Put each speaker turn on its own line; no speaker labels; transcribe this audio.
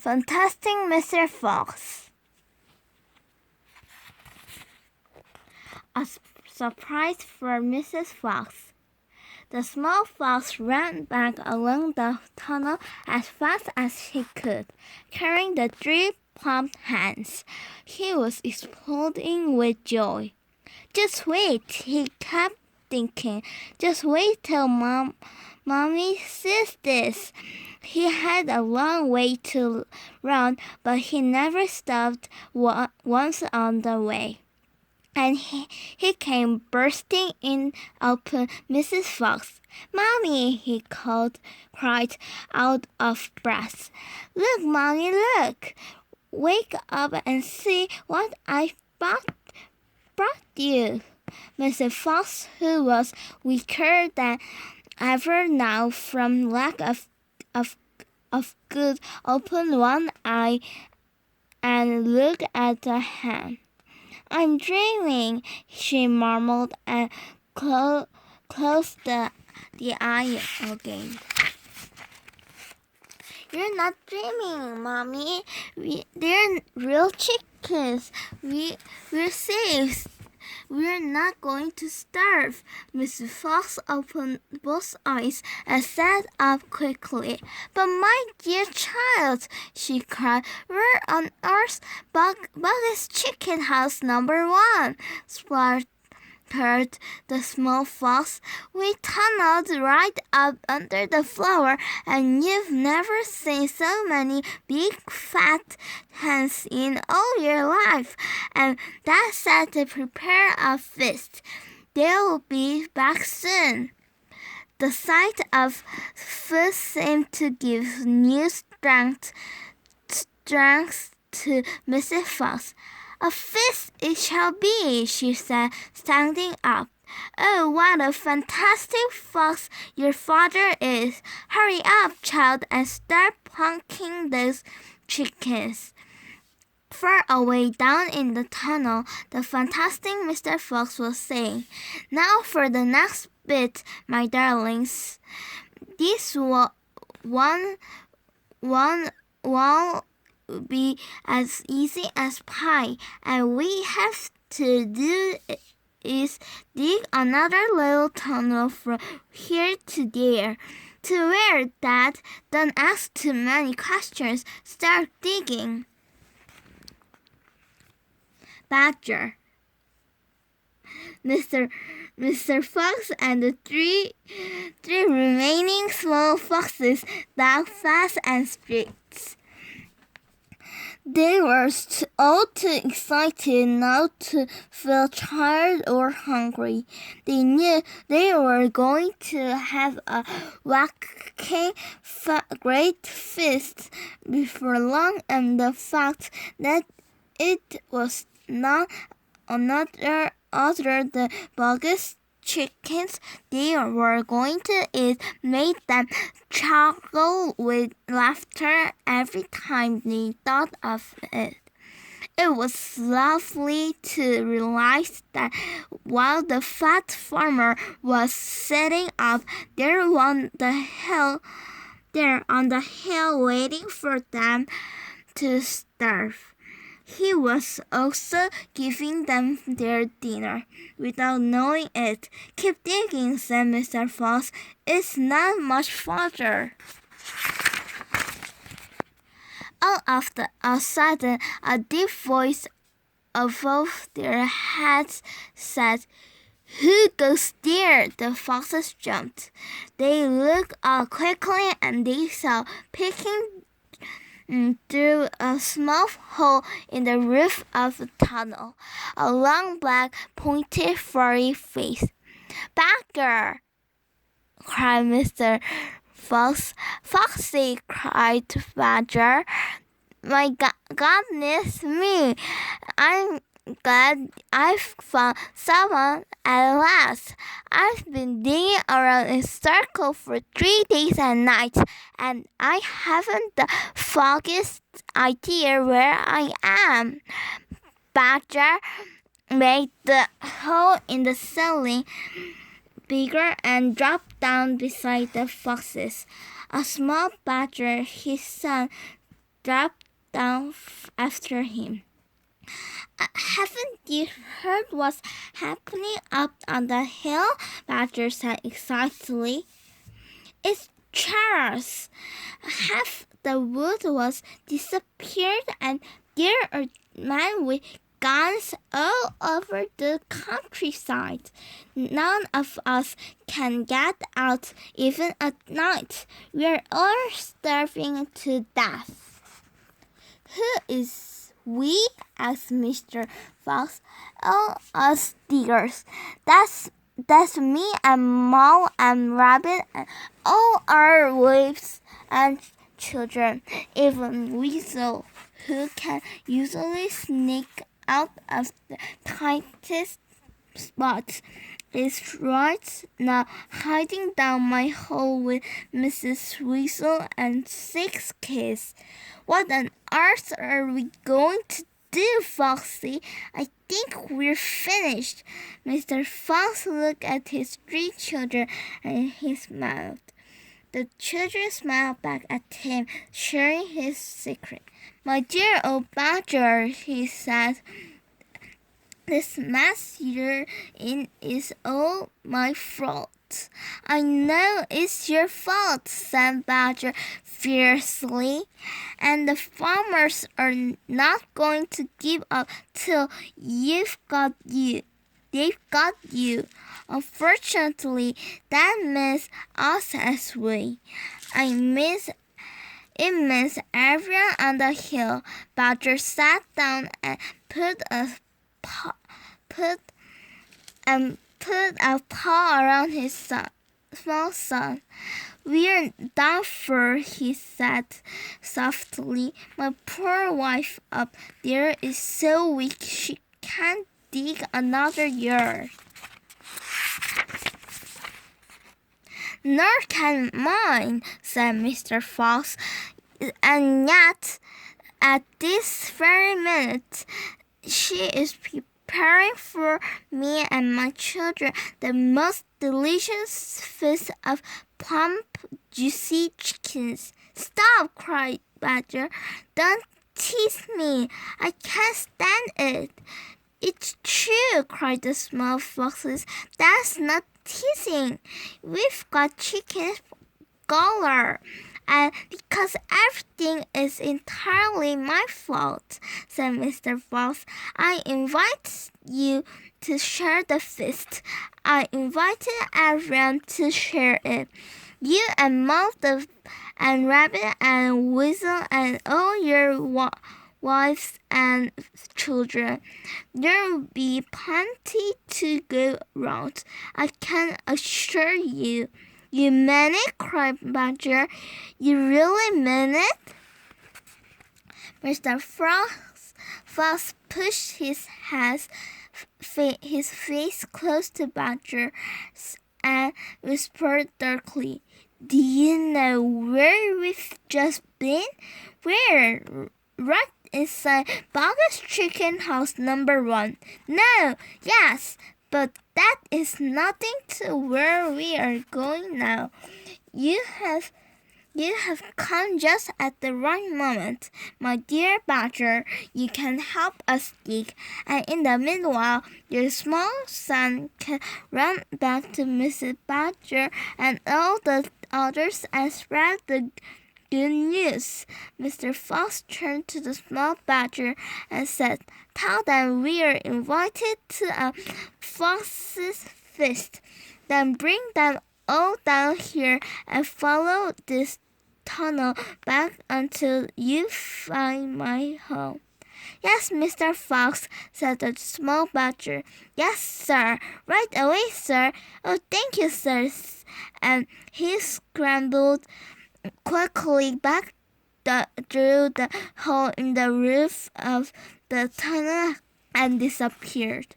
Fantastic Mr. Fox. A surprise for Mrs. Fox. The small fox ran back along the tunnel as fast as he could, carrying the 3 plump hens. He was exploding with joy. Just wait, he kept thinking. Just wait till Mommy sees this. He had a long way to run, but he never stopped once on the way. And he came bursting in upon Mrs. Fox. "Mommy," he cried out of breath. "Look, Mommy, look! Wake up and see what I brought you." Mrs. Fox, who was weaker than ever now from lack of good, opened one eye and looked at the hen. "I'm dreaming," she murmured and closed the eye again. "You're not dreaming, Mommy. They're real chickens. We're safe. We're not going to starve." Mrs. Fox opened both eyes and sat up quickly. "But my dear child," she cried, "where on earth is chicken house number 1? Spluttered the small fox. "We tunneled right up under the floor, and you've never seen so many big fat hens in all your life. And Dad said to prepare a feast. They'll be back soon." The sight of food seemed to give new strength to Mrs. Fox. "A feast it shall be," she said, standing up. "Oh, what a fantastic fox your father is! Hurry up, child, and start plunking those chickens." Far away down in the tunnel, the fantastic Mr. Fox was saying, "Now for the next bit, my darlings. This one will be as easy as pie, and we have to do is dig another little tunnel from here to there." "To where, Dad? Don't ask too many questions. Start digging." Badger. Mr. Fox and the three remaining small foxes dug fast and strict. They were all too excited not to feel tired or hungry. They knew they were going to have a whacking great feast before long, and the fact that it was not other the bogus chickens they were going to eat made them chuckle with laughter every time they thought of it. It was lovely to realize that while the fat farmer was sitting up there on the hill waiting for them to starve, he was also giving them their dinner without knowing it. "Keep digging," said Mr. Fox. "It's not much farther." All of a sudden, a deep voice above their heads said, "Who goes there?" The foxes jumped. They looked up quickly, and they saw peeking through a small hole in the roof of the tunnel a long, black, pointed, furry face. "Badger!" cried Mr. Fox. "Foxy!" cried Badger. "My goodness me! I'm glad I've found someone at last. I've been digging around in a circle for 3 days and nights, and I haven't the foggiest idea where I am." Badger made the hole in the ceiling bigger and dropped down beside the foxes. A small badger, his son, dropped down after him. Haven't you heard what's happening up on the hill? Badger said excitedly. It's Charles. Half the wood was disappeared, and there are men with guns all over the countryside. None of us can get out even at night. We're all starving to death. Who is we? Asked Mr. Fox. Oh, us diggers. That's me and Mole and Rabbit and all our wives and children. Even Weasel, who can usually sneak out of the tightest spots, is right now hiding down my hole with Mrs. Weasel and 6 kids. What on earth are we going to do, Foxy? I think we're finished. Mr. Fox looked at his 3 children and he smiled. The children smiled back at him, sharing his secret. My dear old Badger, he said, this mess you're in is all my fault. I know it's your fault, said Badger fiercely, and the farmers are not going to give up till they've got you. Unfortunately, that means us as well. It means everyone on the hill. Badger sat down and put a paw around his small son. We're done for, he said softly. My poor wife up there is so weak she can't dig another yard. Nor can mine, said Mr. Fox, and yet at this very minute she is preparing for me and my children the most delicious feast of plump, juicy chickens. Stop, cried Badger. Don't tease me. I can't stand it. It's true, cried the small foxes. That's not teasing. We've got chickens galore. And because everything is entirely my fault, said Mr. Fox, I invite you to share the feast. I invited everyone to share it. You and Mole and Rabbit and Weasel and all your wives and children. There will be plenty to go round, I can assure you. You mean it? Cried Badger. You really mean it? Mr. Fox pushed his face close to Badger's and whispered darkly, Do you know where we've just been? Where? Right inside Bog's Chicken House number 1. No, yes, but that is nothing to where we are going now. You have come just at the right moment, my dear Badger. You can help us dig, and in the meanwhile, your small son can run back to Mrs. Badger and all the others and spread the good news. Mr. Fox turned to the small Badger and said, Tell them we are invited to a fox's feast. Then bring them all down here and follow this tunnel back until you find my home. Yes, Mr. Fox, said the small Badger. Yes, sir. Right away, sir. Oh, thank you, sir. And he scrambled quickly back through the hole in the roof of the tunnel and disappeared.